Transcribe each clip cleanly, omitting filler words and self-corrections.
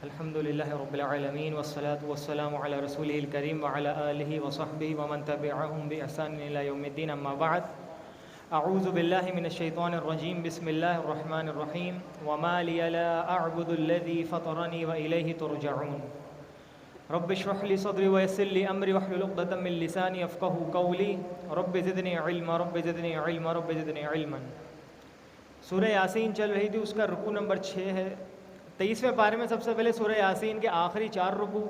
الحمد لله رب العالمين والصلاة والسلام على رسوله الكريم وعلى آله وصحبه ومن تبعهم بإحسان إلى يوم الدين. أما بعد، أعوذ بالله من الشيطان الرجيم. بسم الله الرحمن الرحيم. وما لي لا أعبد الذي فطرني وإليه ترجعون. رب اشرح لي صدري ويسر لي أمري واحلل عقدة من لساني يفقهوا قولي. رب زدني علما رب زدني علما رب زدني علما. سورہ یاسین چل رہی تھی، اس کا رکوع نمبر 6 ہے. 23ویں پارے میں سب سے پہلے سورہ یاسین کے آخری 4 رکوع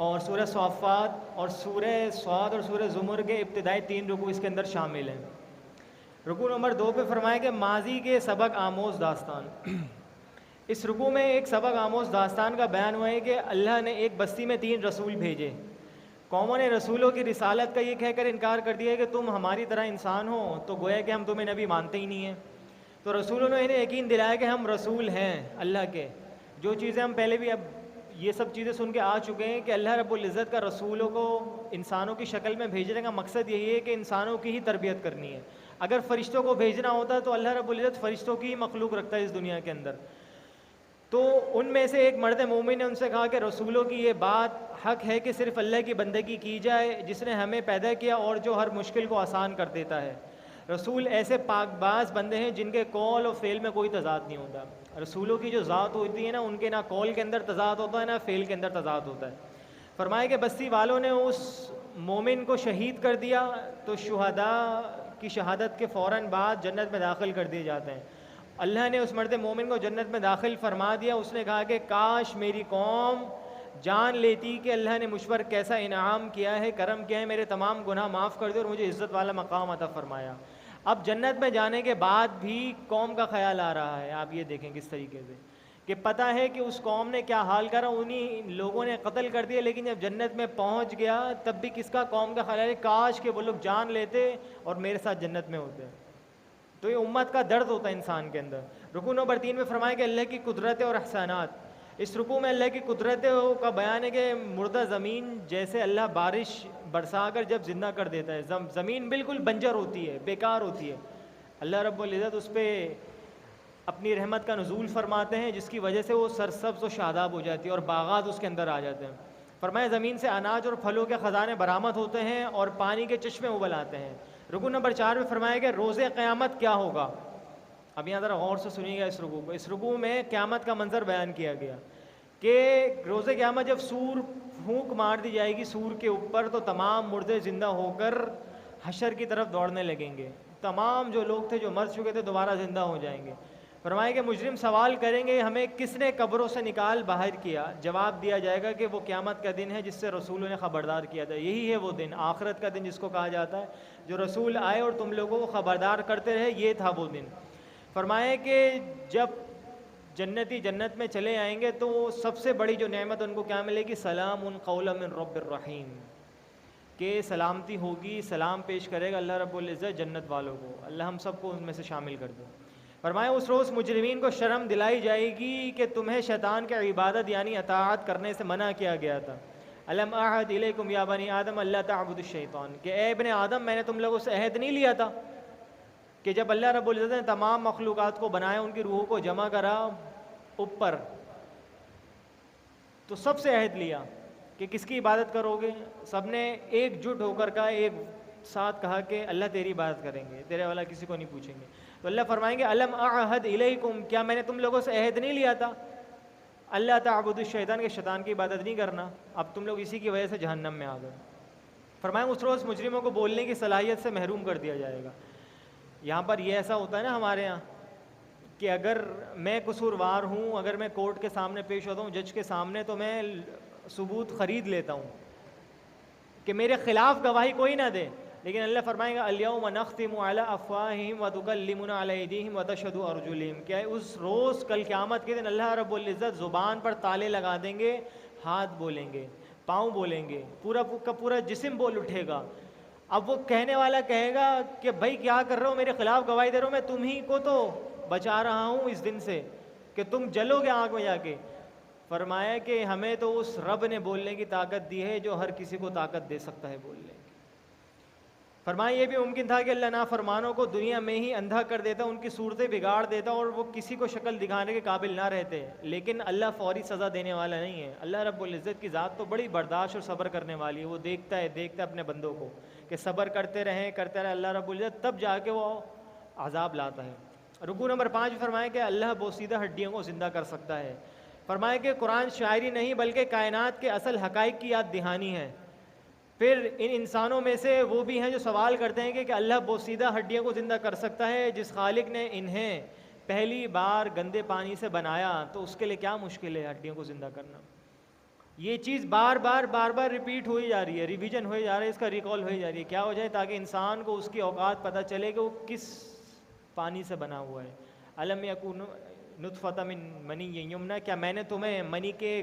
اور سورہ صافات اور سورہ صاد اور سورہ زمر کے ابتدائی 3 رکوع اس کے اندر شامل ہیں. رکوع نمبر 2 پہ فرمایا کہ ماضی کے سبق آموز داستان. اس رکوع میں ایک سبق آموز داستان کا بیان ہوا ہے کہ اللہ نے ایک بستی میں 3 رسول بھیجے. قوموں نے رسولوں کی رسالت کا یہ کہہ کر انکار کر دیا کہ تم ہماری طرح انسان ہو، تو گویا کہ ہم تمہیں نبی مانتے ہی نہیں ہیں. تو رسولوں نے انہیں یقین دلایا کہ ہم رسول ہیں اللہ کے. جو چیزیں ہم پہلے بھی اب یہ سب چیزیں سن کے آ چکے ہیں کہ اللہ رب العزت کا رسولوں کو انسانوں کی شکل میں بھیجنے کا مقصد یہی ہے کہ انسانوں کی ہی تربیت کرنی ہے. اگر فرشتوں کو بھیجنا ہوتا تو اللہ رب العزت فرشتوں کی ہی مخلوق رکھتا ہے اس دنیا کے اندر. تو ان میں سے ایک مرد مومن نے ان سے کہا کہ رسولوں کی یہ بات حق ہے کہ صرف اللہ کی بندگی کی جائے جس نے ہمیں پیدا کیا اور جو ہر مشکل کو آسان کر دیتا ہے. رسول ایسے پاک باز بندے ہیں جن کے قول اور فعل میں کوئی تضاد نہیں ہوتا. رسولوں کی جو ذات ہوتی ہے نا، ان کے نہ قول کے اندر تضاد ہوتا ہے نہ فعل کے اندر تضاد ہوتا ہے. فرمایا کہ بستی والوں نے اس مومن کو شہید کر دیا تو شہداء کی شہادت کے فوراً بعد جنت میں داخل کر دیے جاتے ہیں. اللہ نے اس مرد مومن کو جنت میں داخل فرما دیا. اس نے کہا کہ کاش میری قوم جان لیتی کہ اللہ نے مجھ پر کیسا انعام کیا ہے، کرم کیا ہے، میرے تمام گناہ معاف کر دے اور مجھے عزت والا مقام عطا فرمایا. اب جنت میں جانے کے بعد بھی قوم کا خیال آ رہا ہے. آپ یہ دیکھیں کس طریقے سے کہ پتہ ہے کہ اس قوم نے کیا حال کرا، انہی لوگوں نے قتل کر دیا، لیکن جب جنت میں پہنچ گیا تب بھی کس کا، قوم کا خیال ہے کاش کہ وہ لوگ جان لیتے اور میرے ساتھ جنت میں ہوتے. تو یہ امت کا درد ہوتا ہے انسان کے اندر. رکوع نمبر 3 میں فرمایا کہ اللہ کی قدرت اور احسانات. اس رکوع میں اللہ کی قدرتوں کا بیان ہے کہ مردہ زمین جیسے اللہ بارش برسا کر جب زندہ کر دیتا ہے، زمین بالکل بنجر ہوتی ہے، بیکار ہوتی ہے، اللہ رب العزت اس پہ اپنی رحمت کا نزول فرماتے ہیں جس کی وجہ سے وہ سرسبز و شاداب ہو جاتی ہے اور باغات اس کے اندر آ جاتے ہیں. فرمایا زمین سے اناج اور پھلوں کے خزانے برآمد ہوتے ہیں اور پانی کے چشمے ابل آتے ہیں. رکوع نمبر 4 میں فرمایا کہ روز قیامت کیا ہوگا. اب یہاں ذرا غور سے سنیے گا اس رکوع کو. اس رکوع میں قیامت کا منظر بیان کیا گیا کہ روز قیامت جب سور پھونک مار دی جائے گی سور کے اوپر تو تمام مردے زندہ ہو کر حشر کی طرف دوڑنے لگیں گے. تمام جو لوگ تھے جو مر چکے تھے دوبارہ زندہ ہو جائیں گے. فرمایا کہ مجرم سوال کریں گے ہمیں کس نے قبروں سے نکال باہر کیا. جواب دیا جائے گا کہ وہ قیامت کا دن ہے جس سے رسولوں نے خبردار کیا تھا. یہی ہے وہ دن، آخرت کا دن جس کو کہا جاتا ہے، جو رسول آئے اور تم لوگوں کو خبردار کرتے رہے، یہ تھا وہ دن. فرمایا کہ جب جنتی جنت میں چلے آئیں گے تو سب سے بڑی جو نعمت ان کو کیا ملے گی، سلام قولا من رب الرحیم، کہ سلامتی ہوگی، سلام پیش کرے گا اللہ رب العزت جنت والوں کو. اللہ ہم سب کو ان میں سے شامل کر دے. فرمایا اس روز مجرمین کو شرم دلائی جائے گی کہ تمہیں شیطان کی عبادت یعنی اطاعت کرنے سے منع کیا گیا تھا. الم اعہد الیکم یا بنی آدم اللہ تعبدوا الشیطان، کہ اے ابن آدم میں نے تم لوگوں سے عہد نہیں لیا تھا کہ جب اللہ رب العزت نے تمام مخلوقات کو بنایا، ان کی روحوں کو جمع کرا اوپر، تو سب سے عہد لیا کہ کس کی عبادت کرو گے. سب نے ایک جٹ ہو کر کہا، ایک ساتھ کہا کہ اللہ تیری عبادت کریں گے، تیرے والا کسی کو نہیں پوچھیں گے. تو اللہ فرمائیں گے الم اعہد الیکم، کیا میں نے تم لوگوں سے عہد نہیں لیا تھا اللہ تعبدوا الشیطان، کے شیطان کی عبادت نہیں کرنا. اب تم لوگ اسی کی وجہ سے جہنم میں آ گئے. فرمائیں اس روز مجرموں کو بولنے کی صلاحیت سے محروم کر دیا جائے گا. یہاں پر یہ ایسا ہوتا ہے نا ہمارے یہاں کہ اگر میں قصوروار ہوں، اگر میں کورٹ کے سامنے پیش ہوتا ہوں، جج کے سامنے، تو میں ثبوت خرید لیتا ہوں کہ میرے خلاف گواہی کوئی نہ دے. لیکن اللہ فرمائے گا الیوم نختم علی افواہہم وتکلمنا علی ایدیہم وتشہد ارجلہم، کیا اس روز کل قیامت کے دن اللہ رب العزت زبان پر تالے لگا دیں گے، ہاتھ بولیں گے، پاؤں بولیں گے، پورا کا پورا جسم بول اٹھے گا. اب وہ کہنے والا کہے گا کہ بھائی کیا کر رہے ہو، میرے خلاف گواہی دے رہے ہو، میں تم ہی کو تو بچا رہا ہوں اس دن سے کہ تم جلو گے آگ میں جا کے. فرمایا کہ ہمیں تو اس رب نے بولنے کی طاقت دی ہے جو ہر کسی کو طاقت دے سکتا ہے بولنے کی. فرمایا یہ بھی ممکن تھا کہ اللہ نافرمانوں کو دنیا میں ہی اندھا کر دیتا، ان کی صورتیں بگاڑ دیتا اور وہ کسی کو شکل دکھانے کے قابل نہ رہتے، لیکن اللہ فوری سزا دینے والا نہیں ہے۔ اللہ رب العزت کی ذات تو بڑی برداشت اور صبر کرنے والی ہے، وہ دیکھتا ہے اپنے بندوں کو کہ صبر کرتے رہیں اللہ رب العزت تب جا کے وہ عذاب لاتا ہے۔ رکوع نمبر 5 فرمایا کہ اللہ بوسیدہ ہڈیوں کو زندہ کر سکتا ہے۔ فرمایا کہ قرآن شاعری نہیں بلکہ کائنات کے اصل حقائق کی یاد دہانی ہے۔ پھر ان انسانوں میں سے وہ بھی ہیں جو سوال کرتے ہیں کہ اللہ بوسیدہ ہڈیوں کو زندہ کر سکتا ہے، جس خالق نے انہیں پہلی بار گندے پانی سے بنایا تو اس کے لیے کیا مشکل ہے ہڈیوں کو زندہ کرنا۔ یہ چیز بار بار ریپیٹ ہوئی جا رہی ہے، ریویژن ہوئی جا رہا ہے، اس کا ریکال ہوئی جا رہی ہے، کیا ہو جائے تاکہ انسان کو اس کی اوقات پتہ چلے کہ وہ کس پانی سے بنا ہوا ہے۔ الم یکون نطفۃ من منی یمنا، کیا میں نے تمہیں منی کے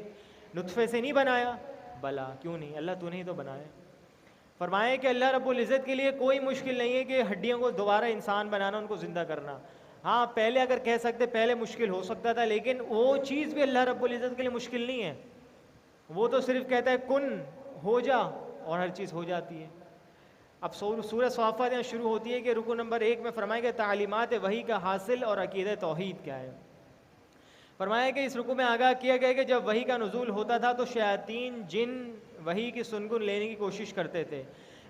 نطفے سے نہیں بنایا؟ بلا، کیوں نہیں، اللہ تو نے ہی تو بنایا۔ فرمایا کہ اللہ رب العزت کے لیے کوئی مشکل نہیں ہے کہ ہڈیوں کو دوبارہ انسان بنانا، ان کو زندہ کرنا۔ ہاں پہلے اگر کہہ سکتے پہلے مشکل ہو سکتا تھا، لیکن وہ چیز بھی اللہ رب العزت کے لیے مشکل نہیں ہے، وہ تو صرف کہتا ہے کن ہو جا اور ہر چیز ہو جاتی ہے۔ اب سورہ صافات یہاں شروع ہوتی ہے کہ رکوع نمبر 1 میں فرمایا کہ تعلیمات وحی کا حاصل اور عقیدہ توحید کیا ہے۔ فرمایا کہ اس رکوع میں آگاہ کیا گیا کہ جب وحی کا نزول ہوتا تھا تو شیاطین جن وحی کی سنگن لینے کی کوشش کرتے تھے،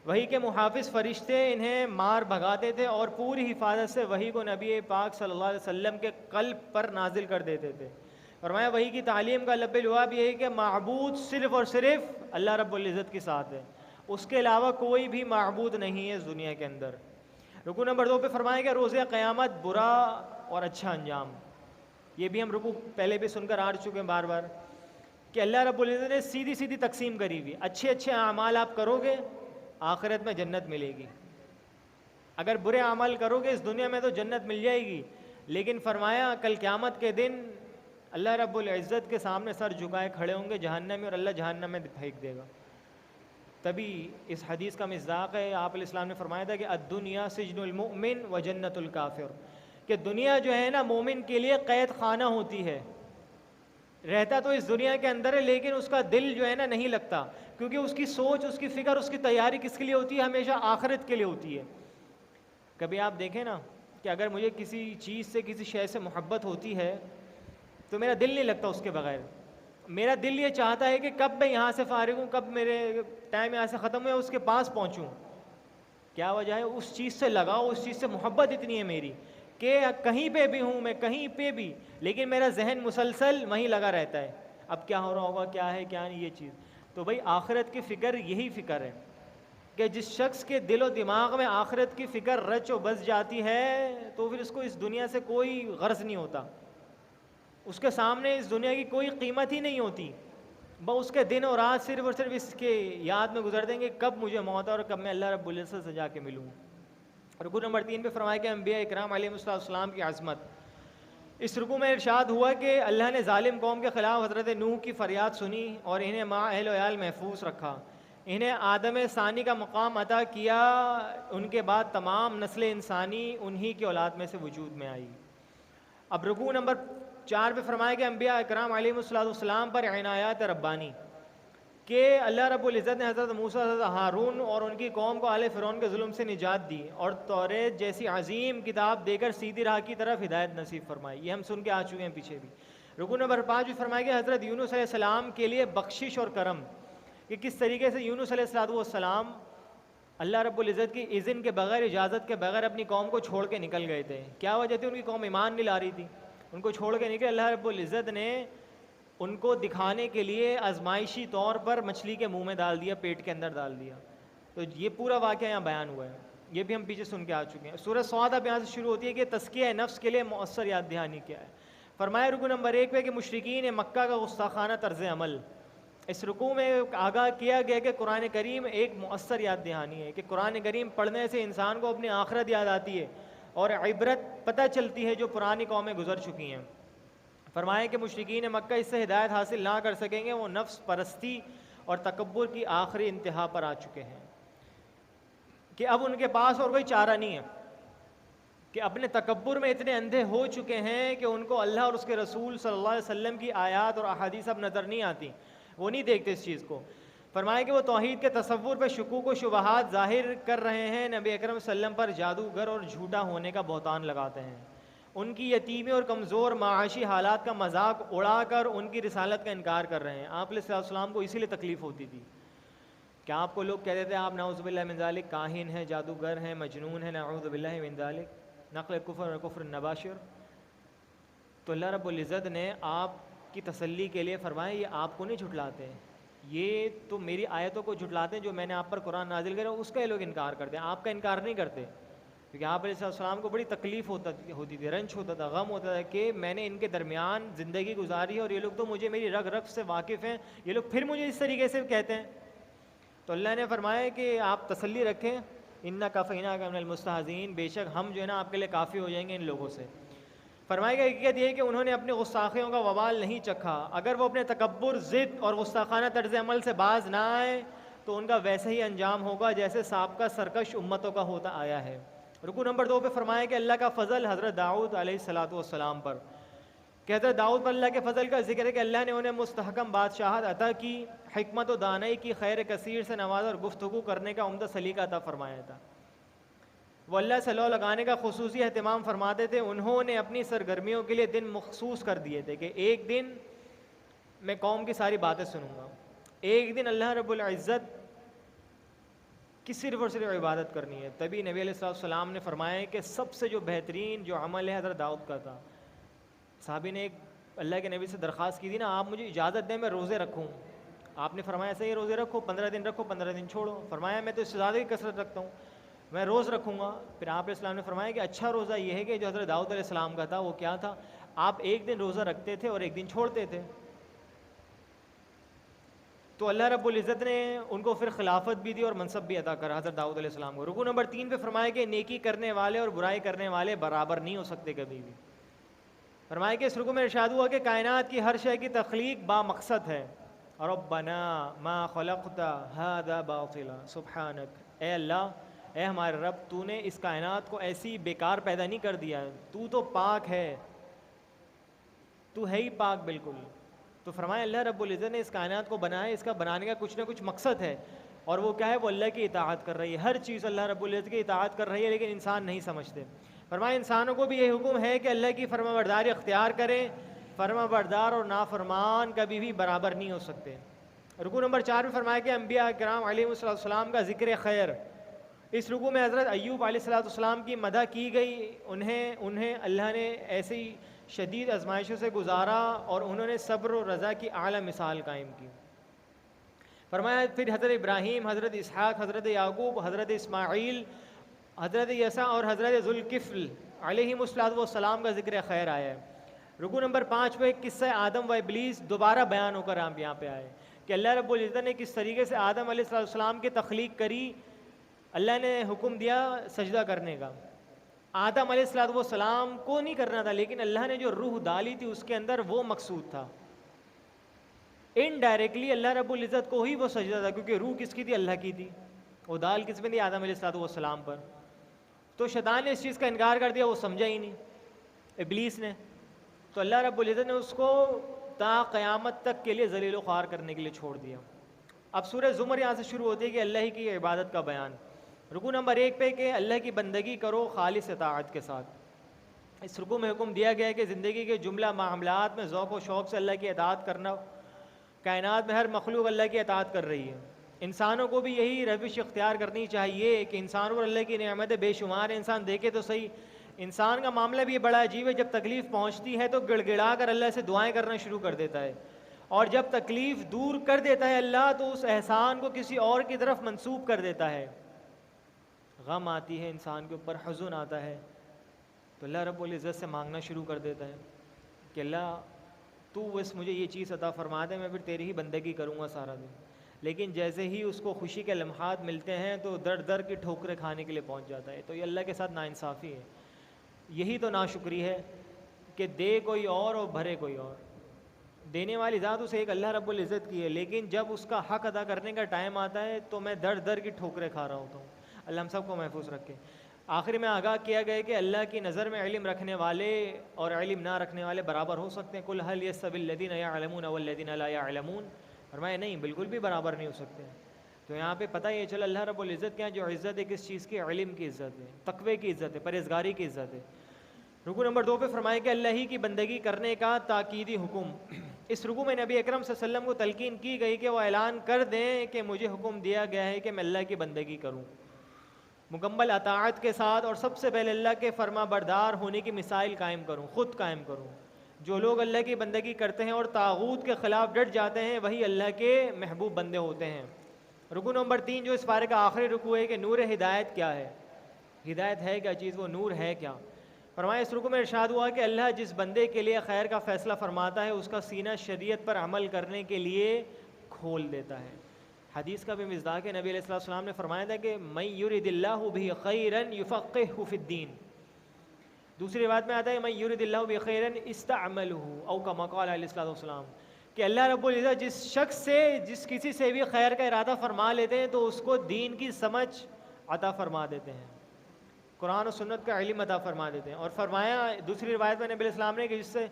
وحی کے محافظ فرشتے انہیں مار بھگاتے تھے اور پوری حفاظت سے وحی کو نبی پاک صلی اللہ علیہ وسلم کے قلب پر نازل کر دیتے تھے۔ فرمایا وحی کی تعلیم کا لب لعاب یہ ہے کہ معبود صرف اور صرف اللہ رب العزت کے ساتھ ہے، اس کے علاوہ کوئی بھی معبود نہیں ہے اس دنیا کے اندر۔ رکوع نمبر 2 پہ فرمایا کہ روز قیامت برا اور اچھا انجام، یہ بھی ہم رکوع پہلے بھی سن کر آ چکے ہیں بار کہ اللہ رب العزت نے سیدھی تقسیم کری ہوئی، اچھے اعمال آپ کرو گے آخرت میں جنت ملے گی، اگر برے اعمال کرو گے اس دنیا میں تو جنت مل جائے گی، لیکن فرمایا کل قیامت کے دن اللہ رب العزت کے سامنے سر جھکائے کھڑے ہوں گے جہنم میں، اور اللہ جہنم میں پھینک دے گا۔ تبھی اس حدیث کا مصداق ہے، آپ علیہ السلام نے فرمایا تھا کہ الدنیا سجن المؤمن و جنت الکافر، کہ دنیا جو ہے نا مومن کے لیے قید خانہ ہوتی ہے، رہتا تو اس دنیا کے اندر ہے لیکن اس کا دل جو ہے نا نہیں لگتا، کیونکہ اس کی سوچ، اس کی فکر، اس کی تیاری کس کے لیے ہوتی ہے؟ ہمیشہ آخرت کے لیے ہوتی ہے۔ کبھی آپ دیکھیں نا کہ اگر مجھے کسی چیز سے کسی شے سے محبت ہوتی ہے تو میرا دل نہیں لگتا اس کے بغیر، میرا دل یہ چاہتا ہے کہ کب میں یہاں سے فارغ ہوں، کب میرے ٹائم یہاں سے ختم ہو، اس کے پاس پہنچوں۔ کیا وجہ ہے؟ اس چیز سے لگاؤ، اس چیز سے محبت اتنی ہے میری کہ کہیں پہ بھی ہوں میں، کہیں پہ بھی، لیکن میرا ذہن مسلسل وہیں لگا رہتا ہے، اب کیا ہو رہا ہوگا، کیا ہے کیا نہیں، یہ چیز۔ تو بھائی آخرت کی فکر یہی فکر ہے کہ جس شخص کے دل و دماغ میں آخرت کی فکر رچ و بس جاتی ہے تو پھر اس کو اس دنیا سے کوئی غرض نہیں ہوتا، اس کے سامنے اس دنیا کی کوئی قیمت ہی نہیں ہوتی، بس اس کے دن اور رات صرف اور صرف اس کے یاد میں گزر دیں گے کب مجھے موت ہے اور کب میں اللہ رب العزت سے جا کے ملوں۔ رکوع نمبر 3 پہ فرمایا کہ انبیاء اکرام علیہ السلام کی عظمت۔ اس رکوع میں ارشاد ہوا کہ اللہ نے ظالم قوم کے خلاف حضرت نوح کی فریاد سنی اور انہیں ماں اہل و عیال محفوظ رکھا، انہیں آدم ثانی کا مقام عطا کیا، ان کے بعد تمام نسل انسانی انہی کی اولاد میں سے وجود میں آئی۔ اب رکوع نمبر 4 پہ فرمایا کہ انبیاء اکرام علیہ السلام پر عنایات ربانی، کہ اللہ رب العزت نے حضرت موسیٰ، حضرت ہارون اور ان کی قوم کو آل فرعون کے ظلم سے نجات دی اور توریت جیسی عظیم کتاب دے کر سیدھی راہ کی طرف ہدایت نصیب فرمائی، یہ ہم سن کے آ چکے ہیں پیچھے بھی۔ رکوع نمبر 5 بھی فرمایا کہ حضرت یونس علیہ السلام کے لیے بخشش اور کرم، کہ کس طریقے سے یونس علیہ السلام اللہ رب العزت کی اذن کے بغیر، اجازت کے بغیر اپنی قوم کو چھوڑ کے نکل گئے تھے۔ کیا وجہ تھی؟ ان کی قوم ایمان نہیں لا رہی تھی، ان کو چھوڑ کے نکلے، اللہ رب العزت نے ان کو دکھانے کے لیے آزمائشی طور پر مچھلی کے منہ میں ڈال دیا، پیٹ کے اندر ڈال دیا۔ تو یہ پورا واقعہ یہاں بیان ہوا ہے، یہ بھی ہم پیچھے سن کے آ چکے ہیں۔ سورہ صاد اب یہاں سے شروع ہوتی ہے کہ تزکیہ نفس کے لیے مؤثر یاد دہانی کیا ہے۔ فرمایا رکوع نمبر 1 پہ کہ مشرکین مکہ کا گستاخانہ طرز عمل، اس رکوع میں آگاہ کیا گیا کہ قرآن کریم ایک مؤثر یاد دہانی ہے، کہ قرآن کریم پڑھنے سے انسان کو اپنی آخرت یاد آتی ہے اور عبرت پتہ چلتی ہے جو پرانی قومیں گزر چکی ہیں۔ فرمایا کہ مشرکین مکہ اس سے ہدایت حاصل نہ کر سکیں گے، وہ نفس پرستی اور تکبر کی آخری انتہا پر آ چکے ہیں، کہ اب ان کے پاس اور کوئی چارہ نہیں ہے، کہ اپنے تکبر میں اتنے اندھے ہو چکے ہیں کہ ان کو اللہ اور اس کے رسول صلی اللہ علیہ وسلم کی آیات اور احادیث اب نظر نہیں آتی، وہ نہیں دیکھتے اس چیز کو۔ فرمایا کہ وہ توحید کے تصور پہ شکوک و شبہات ظاہر کر رہے ہیں، نبی اکرم صلی اللہ علیہ وسلم پر جادوگر اور جھوٹا ہونے کا بہتان لگاتے ہیں، ان کی یتیمی اور کمزور معاشی حالات کا مذاق اڑا کر ان کی رسالت کا انکار کر رہے ہیں۔ آپ علیہ السلام کو اسی لیے تکلیف ہوتی تھی کہ آپ کو لوگ کہتے تھے آپ نعوذ باللہ من ذالک کاہن ہیں، جادوگر ہیں، مجنون ہیں، نعوذ باللہ من ذالک، نقل کفر اور کفر نباشر۔ تو اللہ رب العزت نے آپ کی تسلی کے لیے فرمایا یہ آپ کو نہیں جھٹلاتے، یہ تو میری آیتوں کو جھٹلاتے ہیں جو میں نے آپ پر قرآن نازل کرا اس کا یہ لوگ انکار کرتے ہیں، آپ کا انکار نہیں کرتے، کیونکہ آپ علیہ السلام کو بڑی تکلیف ہوتی تھی، رنج ہوتا تھا، غم ہوتا تھا کہ میں نے ان کے درمیان زندگی گزاری ہے اور یہ لوگ تو مجھے میری رگ رگ سے واقف ہیں، یہ لوگ پھر مجھے اس طریقے سے کہتے ہیں۔ تو اللہ نے فرمایا کہ آپ تسلی رکھیں، انا کفیناک من المستہزئین، بے شک ہم جو ہے نا آپ کے لیے کافی ہو جائیں گے ان لوگوں سے۔ فرمایا کہ حقیقت یہ ہے کہ انہوں نے اپنی گستاخیوں کا وبال نہیں چکھا، اگر وہ اپنے تکبر، ضد اور گستاخانہ طرز عمل سے باز نہ آئے تو ان کا ویسے ہی انجام ہوگا جیسے سابقہ سرکش امتوں کا ہوتا آیا ہے۔ رکوع نمبر 2 پہ فرمایا کہ اللہ کا فضل حضرت داؤد علیہ السلام پر، کہ حضرت داؤد پر اللہ کے فضل کا ذکر ہے کہ اللہ نے انہیں مستحکم بادشاہت عطا کی، حکمت و دانائی کی خیر کثیر سے نوازا اور گفتگو کرنے کا عمدہ سلیقہ عطا فرمایا تھا۔ وہ اللہ سے لو لگانے کا خصوصی اہتمام فرماتے تھے، انہوں نے اپنی سرگرمیوں کے لیے دن مخصوص کر دیے تھے کہ ایک دن میں قوم کی ساری باتیں سنوں گا، ایک دن اللہ رب العزت کی صرف اور صرف عبادت کرنی ہے۔ تبھی نبی علیہ السلام نے فرمایا کہ سب سے جو بہترین جو عمل ہے حضرت داؤد کا تھا۔ صحابی نے ایک اللہ کے نبی سے درخواست کی تھی نا آپ مجھے اجازت دیں میں روزے رکھوں، آپ نے فرمایا ایسے ہی روزے رکھو، 15 دن رکھو 15 دن چھوڑو، فرمایا میں تو اس سے زیادہ ہی کثرت رکھتا ہوں، میں روز رکھوں گا۔ پھر آپ علیہ السلام نے فرمایا کہ اچھا روزہ یہ ہے کہ جو حضرت داؤد علیہ السلام کا تھا وہ کیا تھا، آپ ایک دن روزہ رکھتے تھے اور ایک دن چھوڑتے تھے۔ تو اللہ رب العزت نے ان کو پھر خلافت بھی دی اور منصب بھی عطا کرا حضرت داؤد علیہ السلام کو۔ رکوع نمبر 3 پہ فرمایا کہ نیکی کرنے والے اور برائی کرنے والے برابر نہیں ہو سکتے کبھی بھی۔ فرمایا کہ اس رکوع میں ارشاد ہوا کہ کائنات کی ہر شے کی تخلیق با مقصد ہے، ربنا ما خلقت هذا باطلا سبحانک، اے اللہ اے ہمارے رب تو نے اس کائنات کو ایسی بیکار پیدا نہیں کر دیا، تو تو پاک ہے، تو ہے ہی پاک بالکل۔ تو فرمایا اللہ رب العزت نے اس کائنات کو بنایا، اس کا بنانے کا کچھ نہ کچھ مقصد ہے، اور وہ کیا ہے، وہ اللہ کی اطاعت کر رہی ہے، ہر چیز اللہ رب العزت کی اطاعت کر رہی ہے، لیکن انسان نہیں سمجھتے۔ فرمایا انسانوں کو بھی یہ حکم ہے کہ اللہ کی فرما برداری اختیار کریں، فرما بردار اور نافرمان کبھی بھی برابر نہیں ہو سکتے۔ رکوع نمبر 4 میں فرمایا کہ انبیاء کرام علیہ السلام کا ذکر خیر، اس رکوع میں حضرت ایوب علیہ السلام کی مدح کی گئی، انہیں اللہ نے ایسی شدید آزمائشوں سے گزارا اور انہوں نے صبر و رضا کی اعلیٰ مثال قائم کی۔ فرمایا پھر حضرت ابراہیم، حضرت اسحاق، حضرت یعقوب، حضرت اسماعیل، حضرت یسع اور حضرت ذوالکفل علیہم السلام کا ذکر خیر آیا ہے۔ رکوع نمبر 5 پہ قصہ آدم و ابلیس دوبارہ بیان ہو کر ہم یہاں پہ آئے کہ اللہ رب العزت نے کس طریقے سے آدم علیہ السلام کی تخلیق کری، اللہ نے حکم دیا سجدہ کرنے کا، آدم علیہ السلام کو نہیں کرنا تھا، لیکن اللہ نے جو روح ڈالی تھی اس کے اندر وہ مقصود تھا، انڈائریکٹلی اللہ رب العزت کو ہی وہ سجدہ تھا، کیونکہ روح کس کی تھی، اللہ کی تھی، وہ ڈال کس میں تھی، آدم علیہ السلام پر۔ تو شیطان نے اس چیز کا انکار کر دیا، وہ سمجھا ہی نہیں ابلیس نے، تو اللہ رب العزت نے اس کو تا قیامت تک کے لیے ذلیل و خوار کرنے کے لیے چھوڑ دیا۔ اب سورہ زمر یہاں سے شروع ہوتی ہے کہ اللہ ہی کی عبادت کا بیان۔ رکوع نمبر 1 پہ کہ اللہ کی بندگی کرو خالص اطاعت کے ساتھ۔ اس رکوع میں حکم دیا گیا ہے کہ زندگی کے جملہ معاملات میں ذوق و شوق سے اللہ کی اطاعت کرنا، کائنات میں ہر مخلوق اللہ کی اطاعت کر رہی ہے، انسانوں کو بھی یہی روش اختیار کرنی چاہیے کہ انسانوں پر اللہ کی نعمتیں بے شمار ہیں، انسان دیکھے تو صحیح، انسان کا معاملہ بھی بڑا عجیب ہے، جب تکلیف پہنچتی ہے تو گڑ گڑا کر اللہ سے دعائیں کرنا شروع کر دیتا ہے، اور جب تکلیف دور کر دیتا ہے اللہ تو اس احسان کو کسی اور کی طرف منسوب کر دیتا ہے۔ غم آتی ہے انسان کے اوپر، حزن آتا ہے تو اللہ رب العزت سے مانگنا شروع کر دیتا ہے کہ اللہ تو بس مجھے یہ چیز عطا فرما دے، میں پھر تیری ہی بندگی کروں گا سارا دن۔ لیکن جیسے ہی اس کو خوشی کے لمحات ملتے ہیں تو در در کی ٹھوکریں کھانے کے لیے پہنچ جاتا ہے، تو یہ اللہ کے ساتھ ناانصافی ہے، یہی تو ناشکری ہے کہ دے کوئی اور بھرے کوئی اور۔ دینے والی ذات اسے ایک اللہ رب العزت کی ہے، لیکن جب اس کا حق ادا کرنے کا ٹائم آتا ہے تو میں در در کی ٹھوکریں کھا رہا ہوتا ہوں۔ اللہ ہم سب کو محفوظ رکھے۔ آخر میں آگاہ کیا گیا کہ اللہ کی نظر میں علم رکھنے والے اور علم نہ رکھنے والے برابر ہو سکتے ہیں، قل هل يستوي الذين يعلمون والذين لا يعلمون، فرمایا نہیں، بالکل بھی برابر نہیں ہو سکتے. تو یہاں پہ پتہ یہ چلا اللہ رب العزت کے یہاں جو عزت ہے کس چیز کی؟ علم کی عزت ہے، تقوی کی عزت ہے، پرہیزگاری کی عزت ہے. رکوع نمبر 2 پہ فرمایا کہ اللہ ہی کی بندگی کرنے کا تاکیدی حکم. اس رکوع میں نبی اکرم صلی اللہ علیہ وسلم کو تلقین کی گئی کہ وہ اعلان کر دیں کہ مجھے حکم دیا گیا ہے کہ میں اللہ کی بندگی کروں مکمل اطاعت کے ساتھ، اور سب سے پہلے اللہ کے فرما بردار ہونے کی مثال قائم کروں، خود قائم کروں. جو لوگ اللہ کی بندگی کرتے ہیں اور طاغوت کے خلاف ڈٹ جاتے ہیں وہی اللہ کے محبوب بندے ہوتے ہیں. رکوع نمبر 3 جو اس پارے کا آخری رکوع ہے کہ نور ہدایت کیا ہے. ہدایت ہے کیا چیز؟ وہ نور ہے کیا؟ فرمایا اس رکوع میں ارشاد ہوا کہ اللہ جس بندے کے لیے خیر کا فیصلہ فرماتا ہے اس کا سینہ شریعت پر عمل کرنے کے لیے کھول دیتا ہے. حدیث کا بھی مصداق ہے، نبی علیہ الصلوۃ والسلام نے فرمایا تھا کہ من یرد اللہ بہ خیرا یفقہہ فی الدین. دوسری روایت میں آتا ہے من یرد اللہ بہ خیرا استعملہ، او کما قال علیہ الصلوۃ والسلام، کہ اللہ رب العزت جس شخص سے جس کسی سے بھی خیر کا ارادہ فرما لیتے ہیں تو اس کو دین کی سمجھ عطا فرما دیتے ہیں، قرآن و سنت کا علم عطا فرما دیتے ہیں. اور فرمایا دوسری روایت میں نبی علیہ السلام نے کہ جس سے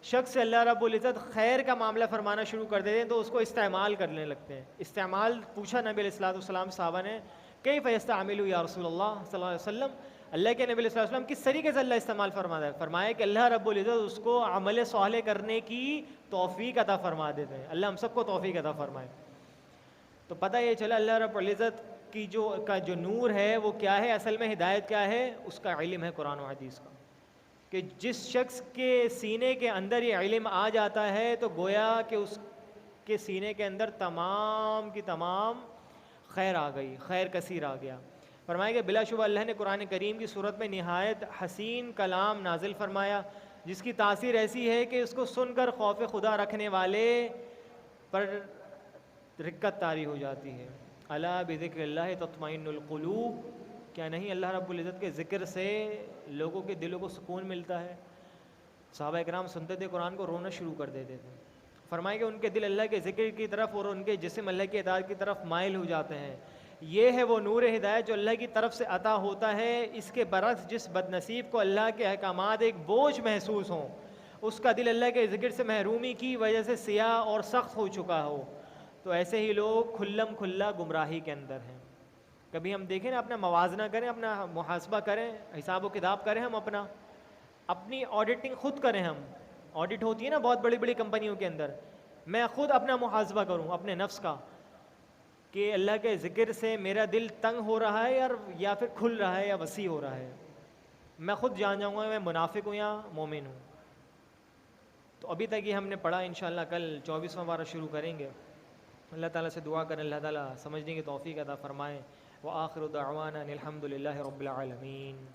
شخص سے اللہ رب العزت خیر کا معاملہ فرمانا شروع کر دیتے ہیں تو اس کو استعمال کرنے لگتے ہیں. استعمال پوچھا نبی علیہ السلام صحابہ نے کیف یستعمل یا رسول اللہ صلی اللہ علیہ وسلم، اللہ کے نبی علیہ السلام کس طریقے سے اللہ استعمال فرماتا ہے؟ فرمایا کہ اللہ رب العزت اس کو عمل صالح کرنے کی توفیق عطا فرما دیتے ہیں. اللہ ہم سب کو توفیق عطا فرمائے. تو پتہ یہ چلا اللہ رب العزت کی جو نور ہے وہ کیا ہے؟ اصل میں ہدایت کیا ہے؟ اس کا علم ہے قرآن و حدیث کا. کہ جس شخص کے سینے کے اندر یہ علم آ جاتا ہے تو گویا کہ اس کے سینے کے اندر تمام کی تمام خیر آ گئی، خیر کثیر آ گیا. فرمایا کہ بلا شبہ اللہ نے قرآن کریم کی صورت میں نہایت حسین کلام نازل فرمایا جس کی تاثیر ایسی ہے کہ اس کو سن کر خوف خدا رکھنے والے پر رقت طاری ہو جاتی ہے. الا بذکر اللہ تطمئن القلوب، کیا نہیں اللہ رب العزت کے ذکر سے لوگوں کے دلوں کو سکون ملتا ہے. صحابہ اکرام سنتے تھے قرآن کو رونا شروع کر دیتے تھے. فرمائے کہ ان کے دل اللہ کے ذکر کی طرف اور ان کے جسم اللہ کی اطاعت کی طرف مائل ہو جاتے ہیں. یہ ہے وہ نور ہدایت جو اللہ کی طرف سے عطا ہوتا ہے. اس کے برعکس جس بد نصیب کو اللہ کے احکامات ایک بوجھ محسوس ہوں، اس کا دل اللہ کے ذکر سے محرومی کی وجہ سے سیاہ اور سخت ہو چکا ہو، تو ایسے ہی لوگ کھلم کھلا گمراہی کے اندر ہیں. کبھی ہم دیکھیں نا، اپنا موازنہ کریں، اپنا محاسبہ کریں، حساب و کتاب کریں، ہم اپنی آڈیٹنگ خود کریں. ہم آڈٹ ہوتی ہے نا بہت بڑی بڑی کمپنیوں کے اندر، میں خود اپنا محاسبہ کروں اپنے نفس کا کہ اللہ کے ذکر سے میرا دل تنگ ہو رہا ہے یا پھر کھل رہا ہے یا وسیع ہو رہا ہے. میں خود جان جاؤں گا میں منافق ہوں یا مومن ہوں. تو ابھی تک یہ ہم نے پڑھا، انشاءاللہ کل 24واں پارہ شروع کریں گے. اللہ تعالیٰ سے دعا کریں اللہ تعالیٰ سمجھنے کی توفیق عطا فرمائے. وآخر دعوانا الحمد للہ رب العالمین.